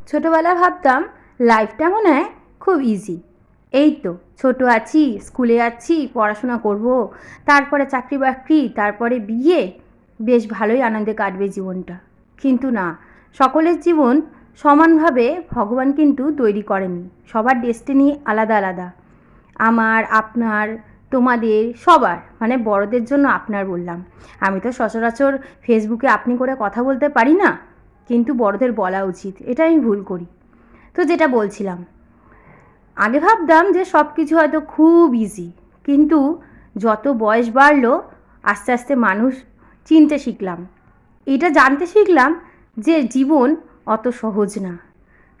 ছোটোবেলায় ভাবতাম লাইফটা মনে হয় খুব ইজি। এই তো ছোট আছি, স্কুলে যাচ্ছি, পড়াশোনা করব, তারপরে চাকরি বাকরি, তারপরে বিয়ে, বেশ ভালোই আনন্দে কাটবে জীবনটা। কিন্তু না, সকলের জীবন সমানভাবে ভগবান কিন্তু তৈরি করেনি। সবার ডেস্টিনি আলাদা আলাদা। আমার, আপনার, তোমাদের, সবার, মানে বড়দের জন্য আপনার বললাম। আমি তো সচরাচর ফেসবুকে আপনি করে কথা বলতে পারি না, কিন্তু বড়দের বলা উচিত, এটা আমি ভুল করি। তো যেটা বলছিলাম, আগে ভাবতাম যে সব কিছু হয়তো খুব ইজি, কিন্তু যত বয়স বাড়লো আস্তে আস্তে মানুষ চিনতে শিখলাম, এটা জানতে শিখলাম যে জীবন অত সহজ না।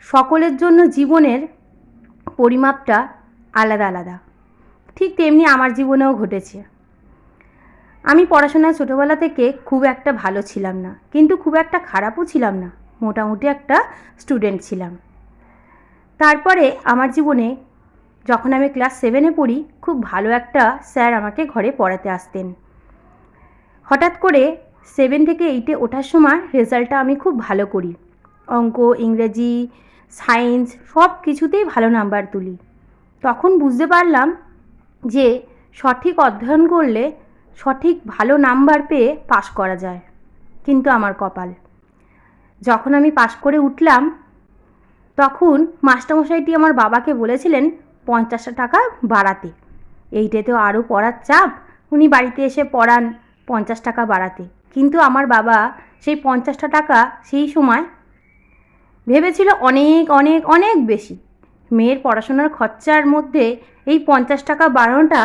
সকলের জন্য জীবনের পরিমাপটা আলাদা আলাদা। ঠিক তেমনি আমার জীবনেও ঘটেছে। আমি পড়াশোনায় ছোটোবেলা থেকে খুব একটা ভালো ছিলাম না, কিন্তু খুব একটা খারাপও ছিলাম না, মোটামুটি একটা স্টুডেন্ট ছিলাম। তারপরে আমার জীবনে যখন আমি ক্লাস 7-এ পড়ি, খুব ভালো একটা স্যার আমাকে ঘরে পড়াতে আসতেন। হঠাৎ করে 7 থেকে 8-এ ওঠার সময় রেজাল্টটা আমি খুব ভালো করি, অঙ্ক, ইংরেজি, সায়েন্স সব কিছুতেই ভালো নাম্বার তুলি। তখন বুঝতে পারলাম যে সঠিক অধ্যয়ন করলে সঠিক ভালো নাম্বার পেয়ে পাশ করা যায়। কিন্তু আমার কপাল, যখন আমি পাশ করে উঠলাম তখন মাস্টারমশাইটি আমার বাবাকে বলেছিলেন 50 টাকা বাড়াতে। এইটাতেও আরও পড়ার চাপ, উনি বাড়িতে এসে পড়ান 50 টাকা বাড়াতে। কিন্তু আমার বাবা সেই 50 টাকা সেই সময় ভেবেছিল অনেক অনেক অনেক বেশি। মেয়ের পড়াশোনার খরচার মধ্যে এই 50 টাকা বাড়ানোটা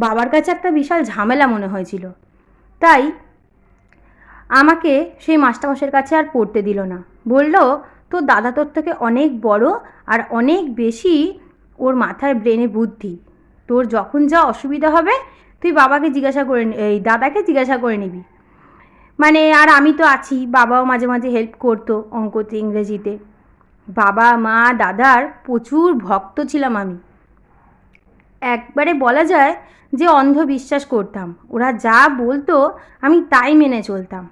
বাবার কাছে একটা বিশাল ঝামেলা মনে হয়েছিল। তাই আমাকে সেই মাস্টারমশাইয়ের কাছে আর পড়তে দিল না। বলল, তোর দাদা তোর থেকে অনেক বড় আর অনেক বেশি ওর মাথায় ব্রেনে বুদ্ধি, তোর যখন যা অসুবিধা হবে তুই বাবাকে জিজ্ঞাসা করে এই দাদাকে জিজ্ঞাসা করে নিবি। মানে আর আমি তো আছি, বাবাও মাঝে মাঝে হেল্প করতো অঙ্কতে, ইংরেজিতে। বাবা, মা, দাদার প্রচুর ভক্ত ছিলাম আমি। একবারে বলা যায় যে অন্ধবিশ্বাস করতাম, ওরা যা বলতো আমি তাই মেনে চলতাম।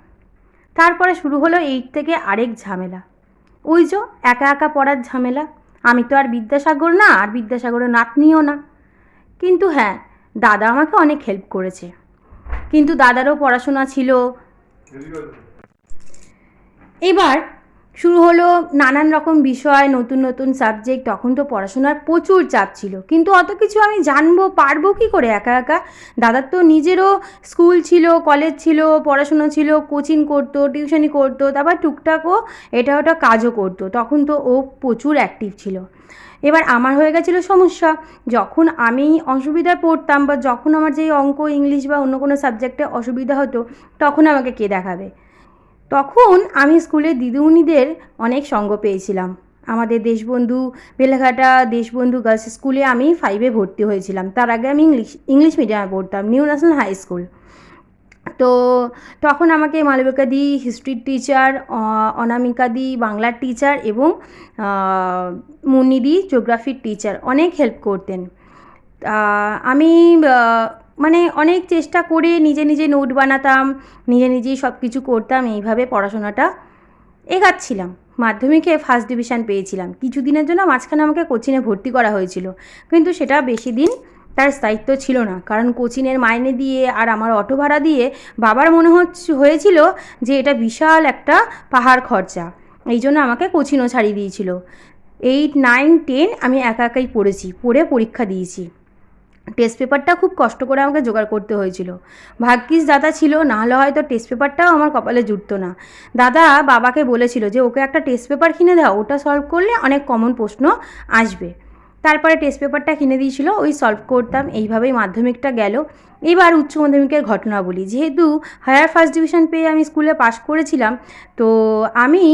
তারপরে শুরু হলো 8 থেকে আরেক ঝামেলা, ওই যে একা একা পড়ার ঝামেলা। আমি তো আর বিদ্যাসাগর না, আর বিদ্যাসাগরের নাতনিও না। কিন্তু হ্যাঁ, দাদা আমাকে অনেক হেল্প করেছে। কিন্তু দাদারও পড়াশোনা ছিল। এবার শুরু হলো নানান রকম বিষয়, নতুন নতুন সাবজেক্ট। তখন তো পড়াশোনার প্রচুর চাপ ছিল, কিন্তু অত কিছু আমি জানবো পারবো কী করে একা একা। দাদার তো নিজেরও স্কুল ছিল, কলেজ ছিল, পড়াশোনা ছিল, কোচিং করতো, টিউশনি করতো, তারপর টুকটাকও এটা ওটা কাজও করতো। তখন তো ও প্রচুর অ্যাক্টিভ ছিল। এবার আমার হয়ে গেছিলো সমস্যা, যখন আমি অসুবিধায় পড়তাম বা যখন আমার যেই অঙ্ক, ইংলিশ বা অন্য কোনো সাবজেক্টে অসুবিধা হতো, তখন আমাকে কে দেখাবে। তখন আমি স্কুলের দিদিমণিদের অনেক সঙ্গ পেয়েছিলাম। আমাদের দেশবন্ধু, বেলেঘাটা দেশবন্ধু গার্লস স্কুলে আমি 5-এ ভর্তি হয়েছিলাম। তার আগে আমি ইংলিশ মিডিয়ামে পড়তাম, নিউ ন্যাশনাল হাই স্কুল। তো তখন আমাকে মালবিকা দি হিস্ট্রির টিচার, অনামিকা দি বাংলার টিচার এবং মুন্নি দি জিওগ্রাফির টিচার অনেক হেল্প করতেন। আমি মানে অনেক চেষ্টা করে নিজে নিজে নোট বানাতাম, নিজে নিজেই সব কিছু করতাম, এইভাবে পড়াশোনাটা এগাচ্ছিলাম। মাধ্যমিকে ফার্স্ট ডিভিশন পেয়েছিলাম। কিছুদিনের জন্য মাঝখানে আমাকে কোচিংয়ে ভর্তি করা হয়েছিল, কিন্তু সেটা বেশি দিন তার স্থায়িত্ব ছিল না, কারণ কোচিংয়ের মাইনে দিয়ে আর আমার অটো ভাড়া দিয়ে বাবার মনে হয়েছিল যে এটা বিশাল একটা পাহাড় খরচা। এই জন্য আমাকে কোচিংও ছাড়িয়ে দিয়েছিল। 8, 9, 10 আমি একা একাই পড়েছি, পড়ে পরীক্ষা দিয়েছি। টেস্ট পেপারটা খুব কষ্ট করে আমাকে জোগাড় করতে হয়েছিল। ভাগ্যিস দাদা ছিল, নাহলে হয়তো টেস্ট পেপারটাও আমার কপালে জুটতো না। দাদা বাবাকে বলেছিল যে ওকে একটা টেস্ট পেপার কিনে দাও, ওটা সলভ করলে অনেক কমন প্রশ্ন আসবে। তারপরে টেস্ট পেপারটা কিনে দিয়েছিল, ওই সলভ করতাম। এইভাবেই মাধ্যমিকটা গেল। এবার উচ্চ মাধ্যমিকের ঘটনা বলি। যেহেতু হায়ার ফার্স্ট ডিভিশন পেয়ে আমি স্কুলে পাশ করেছিলাম, তো আমি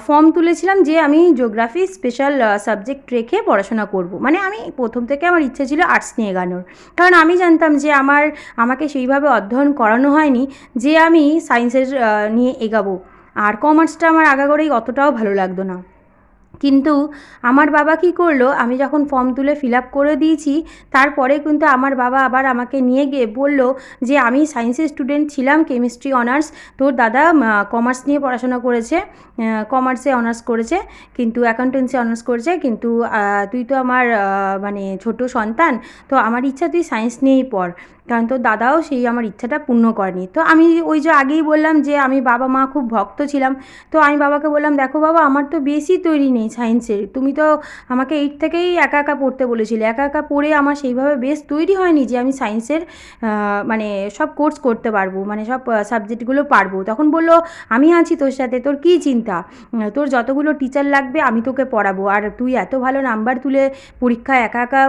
ফর্ম তুলেছিলাম যে আমি জিওগ্রাফি স্পেশাল সাবজেক্ট রেখে পড়াশোনা করব। মানে আমি প্রথম থেকে আমার ইচ্ছে ছিল আর্টস নিয়ে এগানোর, কারণ আমি জানতাম যে আমাকে সেইভাবে অধ্যয়ন করানো হয়নি যে আমি সায়েন্সের নিয়ে এগাবো। আর কমার্সটা আমার আগাগোড়াই অতটাও ভালো লাগতো না। কিন্তু আমার বাবা কী করলো, আমি যখন ফর্ম তুলে ফিল আপ করে দিয়েছি তারপরে কিন্তু আমার বাবা আবার আমাকে নিয়ে গিয়ে বলল যে আমি সায়েন্সের স্টুডেন্ট ছিলাম, কেমিস্ট্রি অনার্স, তোর দাদা কমার্স নিয়ে পড়াশোনা করেছে, কমার্সে অনার্স করেছে, কিন্তু অ্যাকাউন্টেন্সি অনার্স করেছে, কিন্তু তুই তো আমার মানে ছোট সন্তান, তো আমার ইচ্ছা তুই সায়েন্স নিয়েই পড়, কারণ তোর দাদাও সেই আমার ইচ্ছাটা পূর্ণ করেনি। তো আমি ওই যে আগেই বললাম যে আমি বাবা মা খুব ভক্ত ছিলাম, তো আমি বাবাকে বললাম, দেখো বাবা, আমার তো বেশি তৈরি নেই সায়েন্সের, তুমি তো আমাকে 8 থেকেই একা একা পড়তে বলেছিলে, একা একা পড়ে আমার সেইভাবে বেশ তৈরি হয়নি যে আমি সায়েন্সের মানে সব কোর্স করতে পারবো, মানে সব সাবজেক্টগুলো পারবো। তখন বললো, আমি আছি তোর সাথে, তোর কী চিন্তা, তোর যতগুলো টিচার লাগবে আমি তোকে পড়াবো, আর তুই এত ভালো নাম্বার তুলে পরীক্ষায় একা একা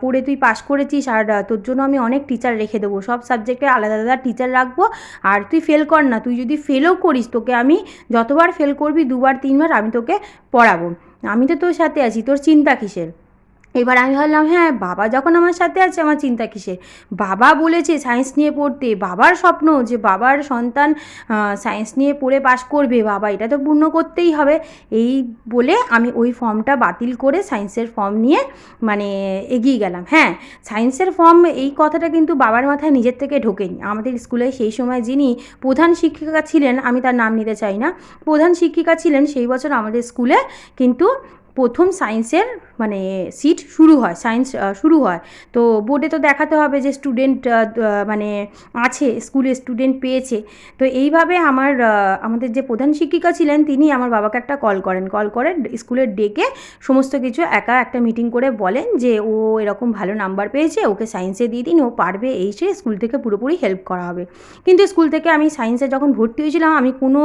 পড়ে তুই পাশ করেছিস, আর তোর জন্য আমি অনেক টিচার রেখে দেবো, সব সাবজেক্টে আলাদা আলাদা টিচার রাখবো, আর তুই ফেল কর না, তুই যদি ফেলও করিস তোকে আমি যতবার ফেল করবি 2বার 3বার আমি তোকে পড়াবো, আমি তো তোর সাথে আছি, তোর চিন্তা কিসের। এবার আমি ভাবলাম, হ্যাঁ, বাবা যখন আমার সাথে আছে আমার চিন্তা কিসের, বাবা বলেছে সায়েন্স নিয়ে পড়তে, বাবার স্বপ্ন যে বাবার সন্তান সায়েন্স নিয়ে পড়ে পাশ করবে, বাবা এটা তো পূর্ণ করতেই হবে। এই বলে আমি ওই ফর্মটা বাতিল করে সায়েন্সের ফর্ম নিয়ে মানে এগিয়ে গেলাম। হ্যাঁ, সায়েন্সের ফর্ম, এই কথাটা কিন্তু বাবার মাথায় নিজের থেকে ঢোকেনি। আমাদের স্কুলে সেই সময় যিনি প্রধান শিক্ষিকা ছিলেন, আমি তার নাম নিতে চাই না, প্রধান শিক্ষিকা ছিলেন সেই বছর আমাদের স্কুলে কিন্তু প্রথম সায়েন্সের মানে সিট শুরু হয়, সায়েন্স শুরু হয়। তো বোর্ডে তো দেখাতে হবে যে স্টুডেন্ট মানে আছে, স্কুলে স্টুডেন্ট পেয়েছে। তো এইভাবে আমাদের যে প্রধান শিক্ষিকা ছিলেন তিনি আমার বাবাকে একটা কল করেন, কল করে স্কুলে ডেকে সমস্ত কিছু একা একটা মিটিং করে বলেন যে ও এরকম ভালো নাম্বার পেয়েছে, ওকে সায়েন্সে দিয়ে দিন, ও পারবে, এই সে স্কুল থেকে পুরোপুরি হেল্প করা হবে। কিন্তু স্কুল থেকে আমি সায়েন্সে যখন ভর্তি হয়েছিলাম আমি কোনো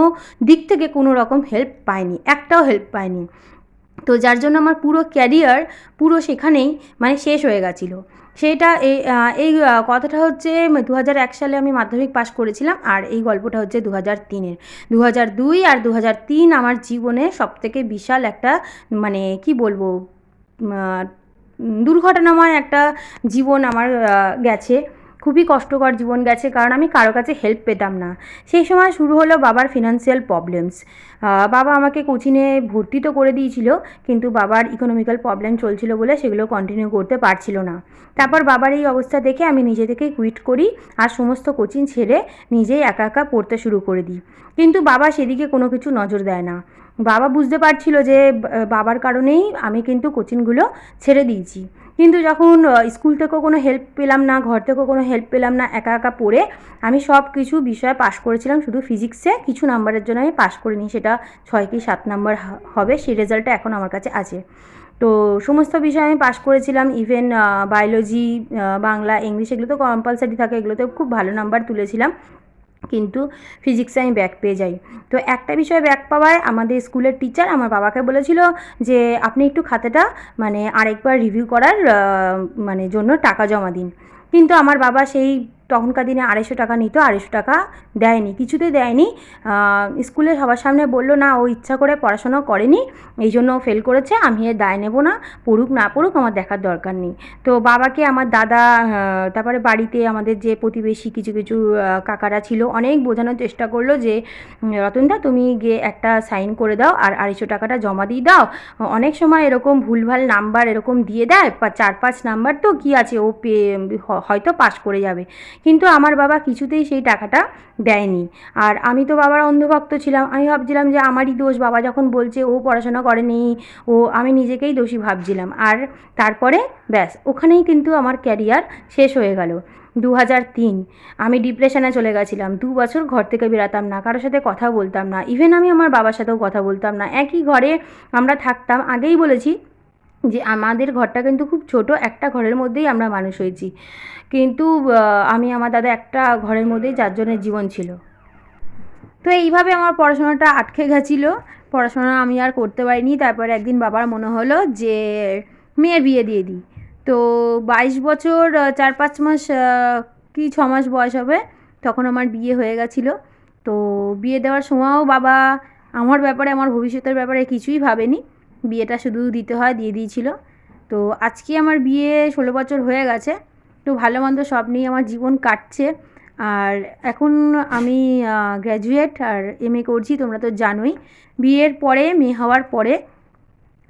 দিক থেকে কোনো রকম হেল্প পাইনি, একটাও হেল্প পাইনি। তো যার জন্য আমার পুরো ক্যারিয়ার পুরো সেখানেই মানে শেষ হয়ে গেছিলো। সেটা এই কথাটা হচ্ছে 2001 সালে আমি মাধ্যমিক পাশ করেছিলাম, আর এই গল্পটা হচ্ছে 2003-এর। 2002 আর 2003 আমার জীবনে সবথেকে বিশাল একটা মানে কি বলবো, দুর্ঘটনাময় একটা জীবন আমার গেছে, খুবই কষ্টকর জীবন গেছে, কারণ আমি কারো কাছে হেল্প পেতাম না। সেই সময় শুরু হলো বাবার ফিনান্সিয়াল প্রবলেমস। বাবা আমাকে কোচিংয়ে ভর্তি তো করে দিয়েছিল, কিন্তু বাবার ইকোনমিক্যাল প্রবলেম চলছিল বলে সেগুলো কন্টিনিউ করতে পারছিল না। তারপর বাবার এই অবস্থা দেখে আমি নিজে থেকেই কুইট করি আর সমস্ত কোচিং ছেড়ে নিজেই একা একা পড়তে শুরু করে দিই। কিন্তু বাবা সেদিকে কোনো কিছু নজর দেয় না। বাবা বুঝতে পারছিল যে বাবার কারণেই আমি কিন্তু কোচিংগুলো ছেড়ে দিয়েছি। কিন্তু যখন স্কুল থেকেও কোনো হেল্প পেলাম না, ঘর থেকেও কোনো হেল্প পেলাম না, একা একা পড়ে আমি সব কিছু বিষয়ে পাশ করেছিলাম, শুধু ফিজিক্সে কিছু নাম্বারের জন্য আমি পাশ করিনি, সেটা 6 কি 7 নাম্বার হবে, সেই রেজাল্টটা এখন আমার কাছে আছে। তো সমস্ত বিষয়ে আমি পাশ করেছিলাম, ইভেন বায়োলজি, বাংলা, ইংলিশ এগুলো তো কম্পালসারি থাকে, এগুলোতে খুব ভালো নাম্বার তুলেছিলাম, কিন্তু ফিজিক্সে আমি ব্যাক পেয়ে যাই। তো একটা বিষয়ে ব্যাক পাওয়ায় আমাদের স্কুলের টিচার আমার বাবাকে বলেছিল যে আপনি একটু খাতাটা মানে আরেকবার রিভিউ করার মানে জন্য টাকা জমা দিন। কিন্তু আমার বাবা সেই তখনকার দিনে 250 টাকা নিত, 250 টাকা দেয়নি, কিছুতেই দেয়নি। স্কুলে সবার সামনে বলল, না, ও ইচ্ছা করে পড়াশোনা করেনি, এই জন্য ও ফেল করেছে, আমি এর দায় নেব না, পড়ুক না পড়ুক আমার দেখার দরকার নেই। তো বাবাকে আমার দাদা, তারপরে বাড়িতে আমাদের যে প্রতিবেশী কিছু কিছু কাকারা ছিল, অনেক বোঝানোর চেষ্টা করলো যে রতনদা তুমি গিয়ে একটা সাইন করে দাও আর 250 টাকাটা জমা দিয়ে দাও, অনেক সময় এরকম ভুলভাল নাম্বার এরকম দিয়ে দেয়, 4-5 নাম্বার তো কী আছে, ও হয়তো পাস করে যাবে। কিন্তু আমার বাবা কিছুতেই সেই টাকাটা দেয়নি। আর আমি তো বাবার অন্ধভক্ত ছিলাম, আমি ভাবছিলাম যে আমারই দোষ, বাবা যখন বলছে ও পড়াশোনা করেনি, আমি নিজেকেই দোষী ভাবছিলাম। আর তারপরে ব্যাস ওখানেই কিন্তু আমার ক্যারিয়ার শেষ হয়ে গেল। 2003 আমি ডিপ্রেশনে চলে গেছিলাম, 2 বছর ঘর থেকে বেরাতাম না, কারোর সাথে কথা বলতাম না, ইভেন আমি আমার বাবার সাথেও কথা বলতাম না, একই ঘরে আমরা থাকতাম। আগেই বলেছি যে আমাদের ঘরটা কিন্তু খুব ছোট, একটা ঘরের মধ্যেই আমরা মানুষ হয়েছি, কিন্তু আমি আমার দাদা একটা ঘরের মধ্যেই 4 জনের জীবন ছিল। তো এইভাবে আমার পড়াশোনাটা আটকে গেছিলো, পড়াশোনা আমি আর করতে পারিনি। তারপরে একদিন বাবার মনে হলো যে মেয়ের বিয়ে দিয়ে দিই। তো 22 বছর 4-5 মাস কি 6 মাস বয়স হবে তখন আমার বিয়ে হয়ে গেছিলো। তো বিয়ে দেওয়ার সময়ও বাবা আমার ব্যাপারে, আমার ভবিষ্যতের ব্যাপারে কিছুই ভাবেনি, বিয়েটা শুধু দিতে হয় দিয়ে দিয়েছিল। তো আজকে আমার বিয়ে 16 বছর হয়ে গেছে। তো ভালো মন্দ সব নিয়ে আমার জীবন কাটছে। আর এখন আমি গ্র্যাজুয়েট আর এমএ করছি, তোমরা তো জানোই। বিয়ের পরে, মেয়ে হওয়ার পরে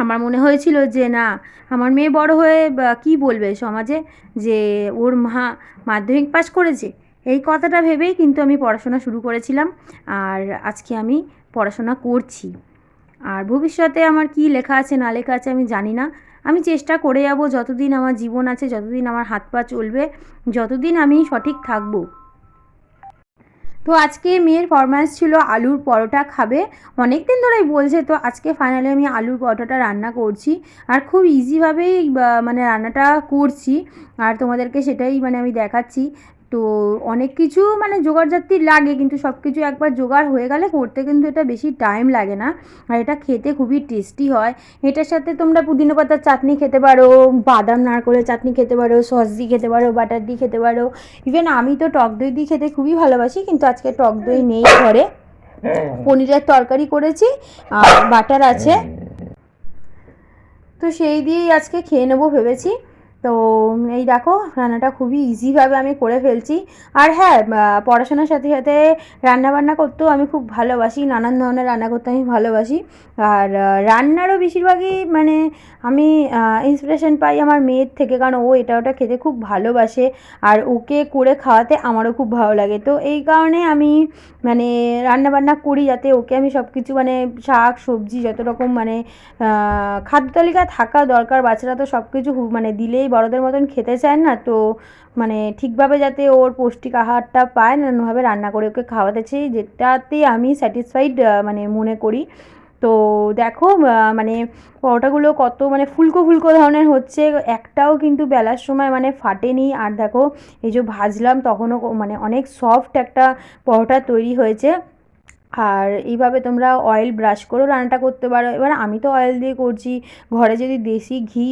আমার মনে হয়েছিল যে না, আমার মেয়ে বড় হয়ে কী বলবে সমাজে যে ওর মা মাধ্যমিক পাস করেছে, এই কথাটা ভেবেই কিন্তু আমি পড়াশোনা শুরু করেছিলাম। আর আজকে আমি পড়াশোনা করছি। আর ভবিষ্যতে আমার কী লেখা আছে না লেখা আছে আমি জানি না। আমি চেষ্টা করে যাব, যতদিন আমার জীবন আছে, যতদিন আমার হাত পা চলবে, যতদিন আমি সঠিক থাকবো। তো আজকে মেয়ের ফরমাইশ ছিল আলুর পরোটা খাবে, অনেক দিন ধরেই বলছে। তো আজকে ফাইনালি আমি আলুর পরোটাটা রান্না করছি, আর খুব ইজিভাবেই মানে রান্নাটা করছি, আর তোমাদেরকে সেটাই মানে আমি দেখাচ্ছি। তো অনেক কিছু মানে জোগাড়জাতি লাগে, কিন্তু সব কিছু একবার জোগাড় হয়ে গেলে করতে কিন্তু এটা বেশি টাইম লাগে না, আর এটা খেতে খুবই টেস্টি হয়। এটার সাথে তোমরা পুদিনা পাতার চাটনি খেতে পারো, বাদাম নারকলের চাটনি খেতে পারো, সস দিয়ে খেতে পারো, বাটার দিয়ে খেতে পারো। ইভেন আমি তো টক দই দিয়ে খেতে খুবই ভালোবাসি, কিন্তু আজকে টক দই নেই ঘরে। পনিরের তরকারি করেছি আর বাটার আছে, তো সেই দিয়েই আজকে খেয়ে নেবো ভেবেছি। তো এই দেখো রান্নাটা খুবই ইজিভাবে আমি করে ফেলছি। আর হ্যাঁ, পড়াশোনার সাথে সাথে রান্নাবান্না করতেও আমি খুব ভালোবাসি, নানান ধরনের রান্না করতে আমি ভালোবাসি। আর রান্নারও বেশিরভাগই মানে আমি ইন্সপিরেশন পাই আমার মেয়ের থেকে, কারণ ও এটা ওটা খেতে খুব ভালোবাসে, আর ওকে করে খাওয়াতে আমারও খুব ভালো লাগে। তো এই কারণে আমি মানে রান্নাবান্না করি, যাতে ওকে আমি সব কিছু মানে শাক সবজি যত রকম মানে খাদ্য তালিকা থাকা দরকার। বাচ্চারা তো সব কিছু মানে দিলেই বড়দের মতন খেতে চায় না, তো মানে ঠিকভাবে যাতে ওর পৌষ্টিক আহারটা পায়, নানানভাবে রান্না করে ওকে খাওয়াতে চাই, যেটাতে আমি স্যাটিসফাইড মানে মনে করি। তো দেখো মানে পরোটাগুলো কত মানে ফুলকো ফুলকো ধরনের হচ্ছে, একটাও কিন্তু বেলার সময় মানে ফাটেনি। আর দেখো এই যে ভাজলাম তখনও মানে অনেক সফট একটা পরোটা তৈরি হয়েছে। আর এইভাবে তোমরা অয়েল ব্রাশ করেও রান্নাটা করতে পারো। এবার আমি তো অয়েল দিয়ে করছি, ঘরে যদি দেশি ঘি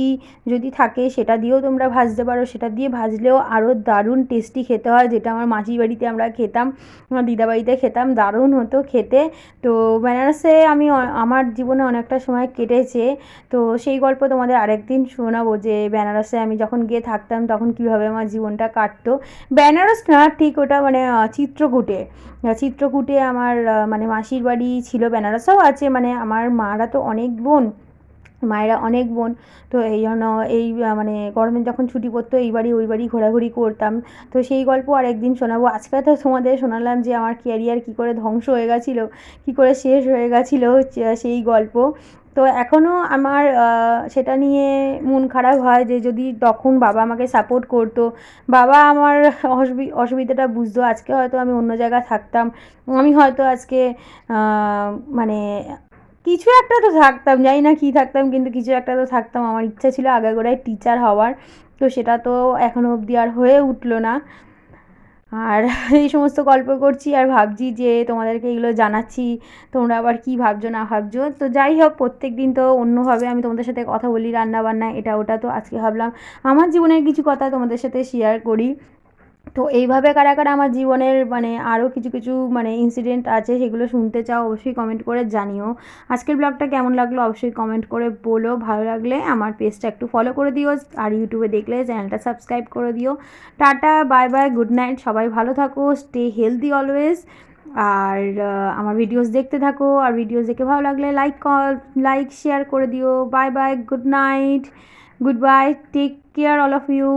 যদি থাকে সেটা দিয়েও তোমরা ভাজতে পারো, সেটা দিয়ে ভাজলেও আরও দারুণ টেস্টি খেতে হয়, যেটা আমার মাসির বাড়িতে আমরা খেতাম, আমার দিদাবাড়িতে খেতাম, দারুণ হতো খেতে। তো বেনারসে আমি আমার জীবনে অনেকটা সময় কেটেছে, তো সেই গল্প তোমাদের আরেকদিন শোনাবো যে বেনারসে আমি যখন গিয়ে থাকতাম তখন কীভাবে আমার জীবনটা কাটতো। বেনারস না ঠিক, ওটা মানে চিত্রকূটে। চিত্রকূটে আমার মানে মাসির বাড়ি ছিল, বেনারসেও আছে, মানে আমার মারা তো অনেক বোন, মায়েরা অনেক বোন। তো এই জন্য এই মানে গরমের যখন ছুটি পড়তো এই বাড়ি ওই বাড়ি ঘোরাঘুরি করতাম। তো সেই গল্প আরেকদিন শোনাবো। আজকে তো তোমাদের শোনালাম যে আমার ক্যারিয়ার কী করে ধ্বংস হয়ে গেছিলো, কী করে শেষ হয়ে গেছিলো সেই গল্প। তো এখনও আমার সেটা নিয়ে মন খারাপ হয় যে যদি তখন বাবা আমাকে সাপোর্ট করতো, বাবা আমার অসুবিধাটা বুঝতো, আজকে হয়তো আমি অন্য জায়গায় থাকতাম, আমি হয়তো আজকে মানে কিছু একটা তো থাকতাম, জানি না কী থাকতাম, কিন্তু কিছু একটা তো থাকতাম। আমার ইচ্ছা ছিল আগাগোড়ায় টিচার হওয়ার, তো সেটা তো এখনও অবধি আর হয়ে উঠলো না। আর এই সমস্ত গল্প করছি আর ভাবছি যে তোমাদেরকে এগুলো জানাচ্ছি, তোমরা আবার কী ভাবছো না ভাবছো। তো যাই হোক, প্রত্যেক দিন তো অন্যভাবে আমি তোমাদের সাথে কথা বলি, রান্নাবান্না এটা ওটা, তো আজকে ভাবলাম আমার জীবনের কিছু কথা তোমাদের সাথে শেয়ার করি। তো এইভাবে কারা কারা আমার জীবনের মানে আরও কিছু কিছু মানে ইনসিডেন্ট আছে সেগুলো শুনতে চাও, অবশ্যই কমেন্ট করে জানিও। আজকের ব্লগটা কেমন লাগলো অবশ্যই কমেন্ট করে বলো, ভালো লাগলে আমার পেজটা একটু ফলো করে দিও, আর ইউটিউবে দেখলে চ্যানেলটা সাবস্ক্রাইব করে দিও। Tata, by bye, good night, সবাই ভালো থাকো, স্টে হেলদি অলওয়েজ। আর আমার ভিডিওস দেখতে থাকো, আর ভিডিওস দেখে ভালো লাগলে লাইক শেয়ার করে দিও। Bye bye, good night, good bye, take care all of you.